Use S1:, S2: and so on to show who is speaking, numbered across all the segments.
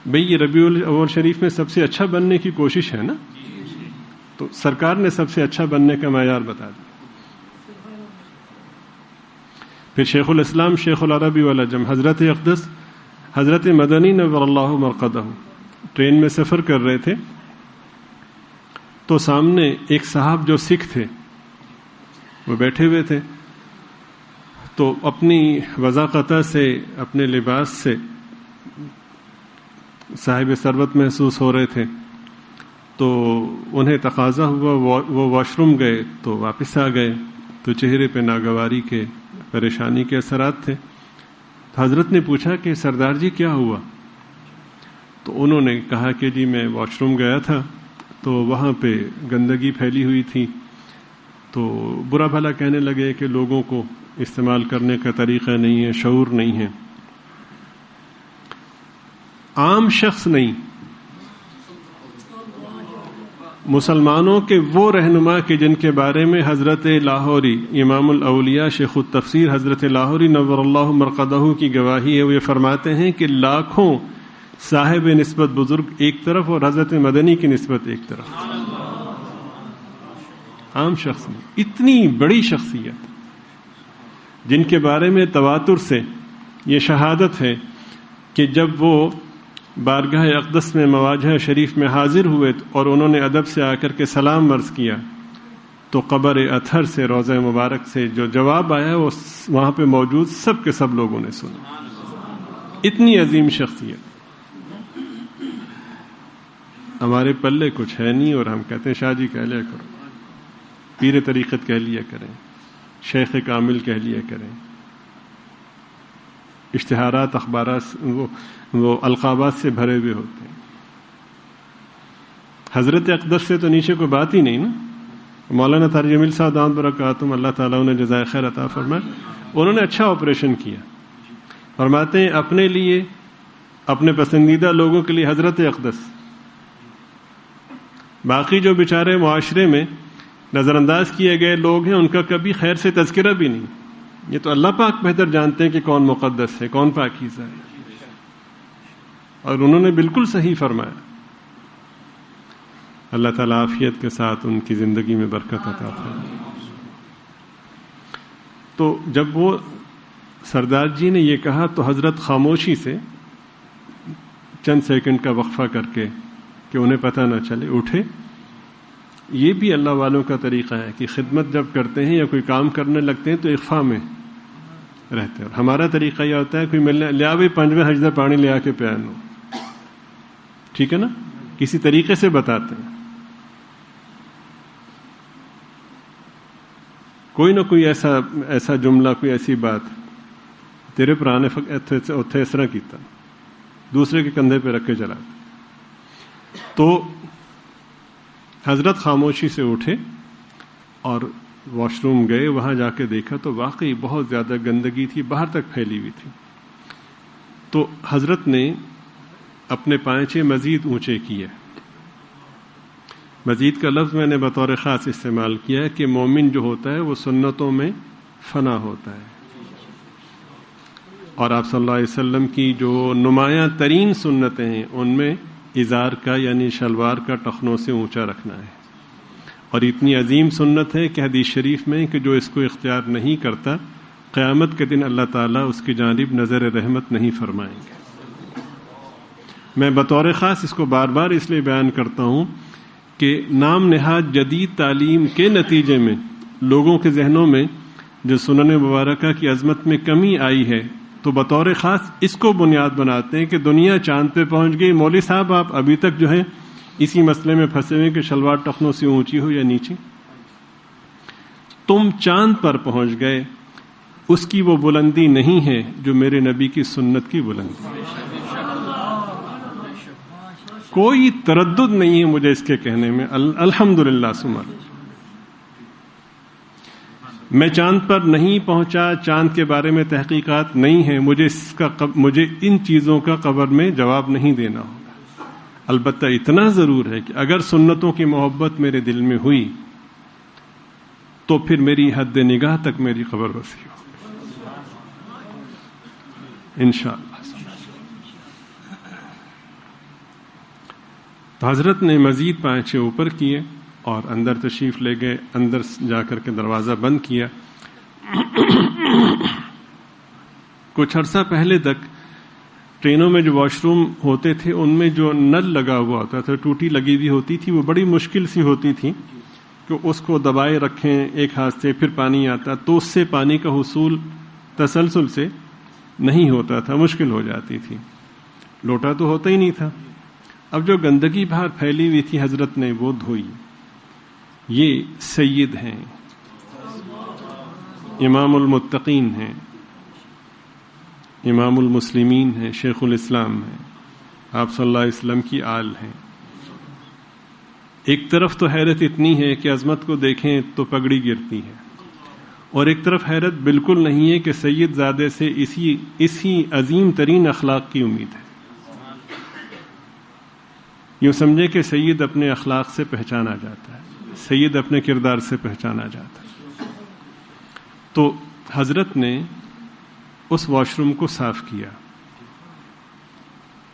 S1: بھئی یہ ربیع الاول شریف میں سب سے اچھا بننے کی کوشش ہے نا، تو سرکار نے سب سے اچھا بننے کا معیار بتا دیا۔ پھر شیخ الاسلام شیخ العربی والعجم حضرت اقدس حضرت مدنی نور اللہ مرقدہ ٹرین میں سفر کر رہے تھے، تو سامنے ایک صاحب جو سکھ تھے وہ بیٹھے ہوئے تھے، تو اپنی وضاقتہ سے اپنے لباس سے صاحب ثروت محسوس ہو رہے تھے، تو انہیں تقاضا ہوا وہ واش روم گئے تو واپس آ گئے، تو چہرے پہ ناگواری کے پریشانی کے اثرات تھے۔ تو حضرت نے پوچھا کہ سردار جی کیا ہوا؟ تو انہوں نے کہا کہ جی میں واش روم گیا تھا تو وہاں پہ گندگی پھیلی ہوئی تھی، تو برا بھلا کہنے لگے کہ لوگوں کو استعمال کرنے کا طریقہ نہیں ہے، شعور نہیں ہے۔ عام شخص نہیں، مسلمانوں کے وہ رہنما کہ جن کے بارے میں حضرت لاہوری امام الاولیاء شیخ التفسیر حضرت لاہوری نور اللہ مرقدہ کی گواہی ہے، وہ یہ فرماتے ہیں کہ لاکھوں صاحب نسبت بزرگ ایک طرف اور حضرت مدنی کی نسبت ایک طرف، عام شخص نہیں، اتنی بڑی شخصیت جن کے بارے میں تواتر سے یہ شہادت ہے کہ جب وہ بارگاہ اقدس میں مواجہ شریف میں حاضر ہوئے اور انہوں نے ادب سے آ کر کے سلام عرض کیا، تو قبر اطہر سے روضہ مبارک سے جو جواب آیا وہ وہاں پہ موجود سب کے سب لوگوں نے سنا۔ اتنی عظیم شخصیت ہمارے پلے کچھ ہے نہیں، اور ہم کہتے ہیں شاہ جی کہہ لیا کرو، پیر طریقت کہہ لیا کریں، شیخ کامل کہہ لیا کریں، اشتہارات اخبارات وہ القابات سے بھرے ہوئے ہوتے ہیں۔ حضرت اقدس سے تو نیچے کوئی بات ہی نہیں نا۔ مولانا طارق جمیل صاحب دامت برکاتہم اللہ تعالیٰ انہیں جزائے خیر عطا فرمائے، انہوں نے اچھا آپریشن کیا۔ فرماتے ہیں اپنے لیے اپنے پسندیدہ لوگوں کے لیے حضرت اقدس، باقی جو بیچارے معاشرے میں نظر انداز کیے گئے لوگ ہیں ان کا کبھی خیر سے تذکرہ بھی نہیں۔ یہ تو اللہ پاک بہتر جانتے ہیں کہ کون مقدس ہے، کون پاکیزہ ہے، اور انہوں نے بالکل صحیح فرمایا۔ اللہ تعالیٰ عافیت کے ساتھ ان کی زندگی میں برکت عطا فرمائے۔ تو جب وہ سردار جی نے یہ کہا تو حضرت خاموشی سے چند سیکنڈ کا وقفہ کر کے کہ انہیں پتہ نہ چلے اٹھے۔ یہ بھی اللہ والوں کا طریقہ ہے کہ خدمت جب کرتے ہیں یا کوئی کام کرنے لگتے ہیں تو اخفا میں رہتے ہیں، اور ہمارا طریقہ یہ ہوتا ہے کوئی ملنے لیا بھی پنجویں حجدہ پانی لے آ کے پیانو، ٹھیک ہے نا، کسی طریقے سے بتاتے ہیں، کوئی نہ کوئی ایسا جملہ، کوئی ایسی بات تیرے پرانے اتھے اس طرح کیتا، دوسرے کے کندھے پہ رکھ کے چلا۔ تو حضرت خاموشی سے اٹھے اور واش روم گئے، وہاں جا کے دیکھا تو واقعی بہت زیادہ گندگی تھی، باہر تک پھیلی ہوئی تھی۔ تو حضرت نے اپنے پائنچے مزید اونچے کیے۔ مزید کا لفظ میں نے بطور خاص استعمال کیا ہے کہ مومن جو ہوتا ہے وہ سنتوں میں فنا ہوتا ہے، اور آپ صلی اللہ علیہ وسلم کی جو نمایاں ترین سنتیں ہیں ان میں ازار کا یعنی شلوار کا ٹخنوں سے اونچا رکھنا ہے، اور اتنی عظیم سنت ہے کہ حدیث شریف میں کہ جو اس کو اختیار نہیں کرتا قیامت کے دن اللہ تعالیٰ اس کی جانب نظر رحمت نہیں فرمائیں گے۔ میں بطور خاص اس کو بار بار اس لیے بیان کرتا ہوں کہ نام نہاد جدید تعلیم کے نتیجے میں لوگوں کے ذہنوں میں جو سنن مبارکہ کی عظمت میں کمی آئی ہے، تو بطور خاص اس کو بنیاد بناتے ہیں کہ دنیا چاند پہ پہنچ گئی، مولوی صاحب آپ ابھی تک جو ہے اسی مسئلے میں پھنسے ہوئے کہ شلوار ٹخنوں سے اونچی ہو یا نیچی۔ تم چاند پر پہنچ گئے، اس کی وہ بلندی نہیں ہے جو میرے نبی کی سنت کی بلندی۔ کوئی تردد نہیں ہے مجھے اس کے کہنے میں، الحمدللہ سمر۔ میں چاند پر نہیں پہنچا، چاند کے بارے میں تحقیقات نہیں ہیں، مجھے ان چیزوں کا قبر میں جواب نہیں دینا ہوگا۔ البتہ اتنا ضرور ہے کہ اگر سنتوں کی محبت میرے دل میں ہوئی تو پھر میری حد نگاہ تک میری قبر وسیع ہو انشاءاللہ۔ تو حضرت نے مزید پائچے اوپر کیے اور اندر تشریف لے گئے. اندر جا کر کے دروازہ بند کیا. کچھ عرصہ پہلے تک ٹرینوں میں جو واش روم ہوتے تھے ان میں جو نل لگا ہوا ہوتا تھا, ٹوٹی لگی ہوئی ہوتی تھی, وہ بڑی مشکل سی ہوتی تھی کہ اس کو دبائے رکھیں ایک ہاتھ سے, پھر پانی آتا تو اس سے پانی کا حصول تسلسل سے نہیں ہوتا تھا, مشکل ہو جاتی تھی. لوٹا تو ہوتا ہی نہیں تھا. اب جو گندگی باہر پھیلی ہوئی تھی حضرت نے وہ دھوئی. یہ سید ہیں, امام المتقین ہیں, امام المسلمین ہیں, شیخ الاسلام ہیں, آپ صلی اللہ علیہ وسلم کی آل ہیں. ایک طرف تو حیرت اتنی ہے کہ عظمت کو دیکھیں تو پگڑی گرتی ہے, اور ایک طرف حیرت بالکل نہیں ہے کہ سید زادے سے اسی عظیم ترین اخلاق کی امید ہے. یوں سمجھے کہ سید اپنے اخلاق سے پہچانا جاتا ہے, سید اپنے کردار سے پہچانا جاتا ہے. تو حضرت نے اس واش روم کو صاف کیا.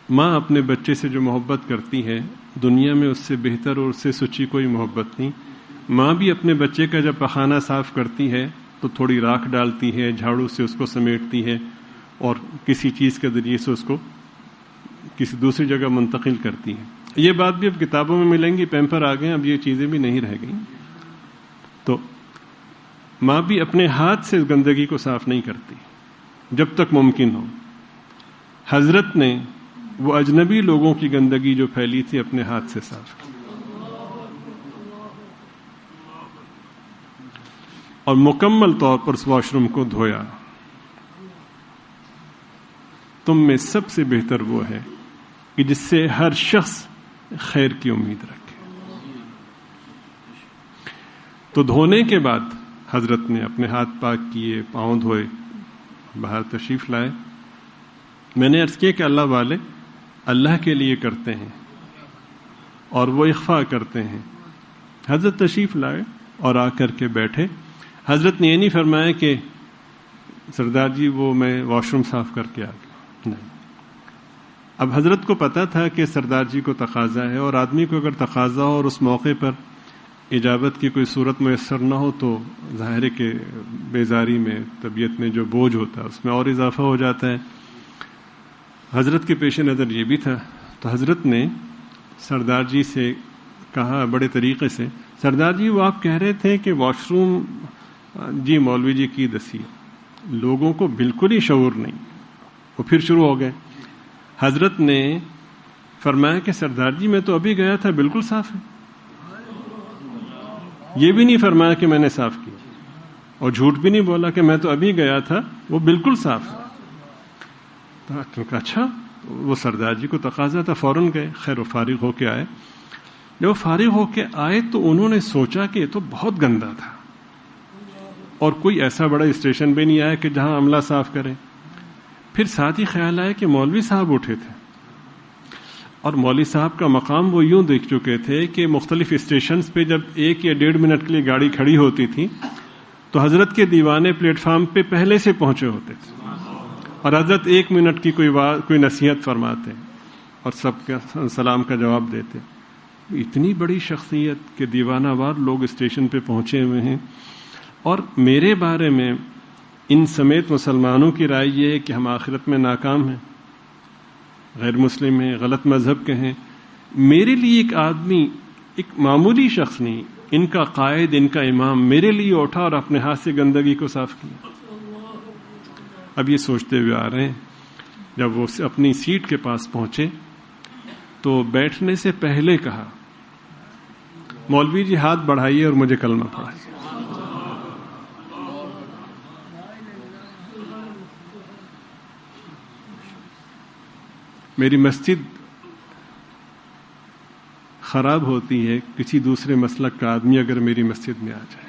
S1: ماں اپنے بچے سے جو محبت کرتی ہے دنیا میں اس سے بہتر اور اس سے سچی کوئی محبت نہیں. ماں بھی اپنے بچے کا جب پخانہ صاف کرتی ہے تو تھوڑی راکھ ڈالتی ہے, جھاڑو سے اس کو سمیٹتی ہے اور کسی چیز کے ذریعے سے اس کو کسی دوسری جگہ منتقل کرتی ہے. یہ بات بھی اب کتابوں میں ملیں گی, پیمپر آ گئے, اب یہ چیزیں بھی نہیں رہ گئیں. تو ماں بھی اپنے ہاتھ سے گندگی کو صاف نہیں کرتی جب تک ممکن ہو. حضرت نے وہ اجنبی لوگوں کی گندگی جو پھیلی تھی اپنے ہاتھ سے صاف کی, اور مکمل طور پر اس واش روم کو دھویا. تم میں سب سے بہتر وہ ہے کہ جس سے ہر شخص خیر کی امید رکھے. تو دھونے کے بعد حضرت نے اپنے ہاتھ پاک کیے, پاؤں دھوئے, باہر تشریف لائے. میں نے عرض کیا کہ اللہ والے اللہ کے لیے کرتے ہیں اور وہ اخفا کرتے ہیں. حضرت تشریف لائے اور آ کر کے بیٹھے. حضرت نے یہ نہیں فرمایا کہ سردار جی وہ میں واش روم صاف کر کے آ گیا, نہیں. اب حضرت کو پتا تھا کہ سردار جی کو تقاضا ہے, اور آدمی کو اگر تقاضا ہو اور اس موقع پر اجابت کی کوئی صورت میسر نہ ہو تو ظاہر ہے کہ بیزاری میں, طبیعت میں جو بوجھ ہوتا ہے اس میں اور اضافہ ہو جاتا ہے. حضرت کے پیش نظر یہ بھی تھا. تو حضرت نے سردار جی سے کہا بڑے طریقے سے, سردار جی وہ آپ کہہ رہے تھے کہ واش روم, جی مولوی جی کی دسی, لوگوں کو بالکل ہی شعور نہیں. وہ پھر شروع ہو گئے. حضرت نے فرمایا کہ سردار جی میں تو ابھی گیا تھا, بالکل صاف ہے. یہ بھی نہیں فرمایا کہ میں نے صاف کیا, اور جھوٹ بھی نہیں بولا کہ میں تو ابھی گیا تھا, وہ بالکل صاف ہے. تو اچھا, وہ سردار جی کو تقاضا تھا, فوراً گئے. خیر وہ فارغ ہو کے آئے. جب وہ فارغ ہو کے آئے تو انہوں نے سوچا کہ یہ تو بہت گندا تھا, اور کوئی ایسا بڑا اسٹیشن بھی نہیں آیا کہ جہاں عملہ صاف کرے. پھر ساتھ ہی خیال آیا کہ مولوی صاحب اٹھے تھے, اور مولوی صاحب کا مقام وہ یوں دیکھ چکے تھے کہ مختلف اسٹیشنز پہ جب 1 یا 1.5 منٹ کے لیے گاڑی کھڑی ہوتی تھی تو حضرت کے دیوانے پلیٹ فارم پہ پہلے سے پہنچے ہوتے تھے, اور حضرت 1 منٹ کی کوئی نصیحت فرماتے اور سب کا سلام کا جواب دیتے. اتنی بڑی شخصیت کہ دیوانہ وار لوگ اسٹیشن پہ پہنچے ہوئے ہیں. اور میرے بارے میں ان سمیت مسلمانوں کی رائے یہ ہے کہ ہم آخرت میں ناکام ہیں, غیر مسلم ہیں, غلط مذہب کے ہیں. میرے لیے ایک آدمی, ایک معمولی شخص نہیں, ان کا قائد, ان کا امام میرے لیے اٹھا اور اپنے ہاتھ سے گندگی کو صاف کیا. اب یہ سوچتے ہوئے آ رہے ہیں, جب وہ اپنی سیٹ کے پاس پہنچے تو بیٹھنے سے پہلے کہا, مولوی جی ہاتھ بڑھائیے اور مجھے کلمہ پڑھائیے. میری مسجد خراب ہوتی ہے کسی دوسرے مسلک کا آدمی اگر میری مسجد میں آ جائے.